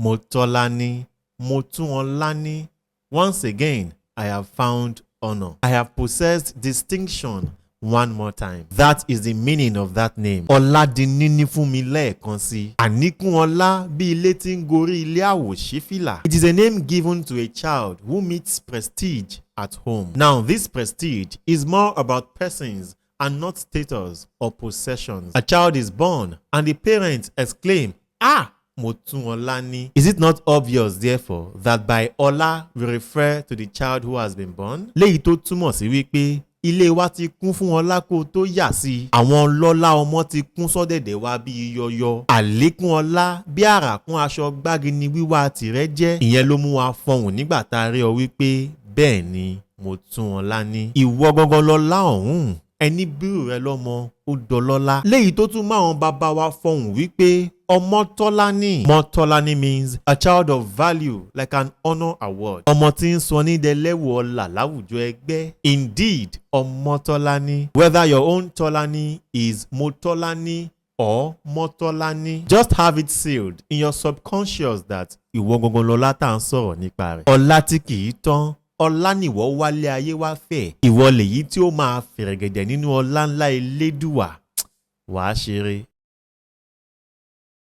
MOTỌ, LÁNÍ. Once again, I have found honor. I have possessed distinction one more time. That is the meaning of that name. Ọládìní ní fún mi lẹ́ẹ̀kan sí. Àníkún ọlá bí ilé tí ń gorí ilé àwòṣífìlà. It is a name given to a child who meets prestige at home. Now, this prestige is more about persons and not status or possessions. A child is born and the parents exclaim, "Ah! MOTỌ. Is it not obvious, therefore, that by Ọlá we refer to the child who has been born? Léyìí tó túmọ̀ sí wípé ilé wa ti kún fún ọlá kó tó yà sí. Àwọn ọlọ́lá ọmọ ti kún sọ́dẹ̀dẹ̀ wa bí yọyọ. Àlékún ọlá bí àràkún aṣọ gbági ni wíwá tìrẹ jẹ́. Ìyẹn ló mú wa fọhùn nígbà tá a rí ọ wípé bẹ́ẹ̀ ni MOTỌ. Ìwọ gangan lọlá ọ̀hún. Ẹni bírù rẹ lọ́mọ ó dọlọ́lá. Léyìí tó tún máa wọn bàbá wa fọhùn wípé ọmọtọ́lání. MOTỌ means a child of value, like an honor award. Ọmọ tí ń sọ ní dẹlẹ́wọ̀ ọlà láwùjọ ẹgbẹ́. Indeed, ọmọtọ́lání. Whether your own Tọ́lání is MOTỌ or MOTỌ, just have it sealed in your subconscious that ìwọ gangan lọlá tá à ń sọ̀rọ̀ nípa rẹ̀. Ọlá tí kì í tán. Ọlá nìwọ wálé ayé wá fẹ̀. Ìwọ lèyí tí ó máa fẹ̀rẹ̀gẹ̀dẹ̀ nínú ọlá ńlá Elédùà. Wàá ṣeré.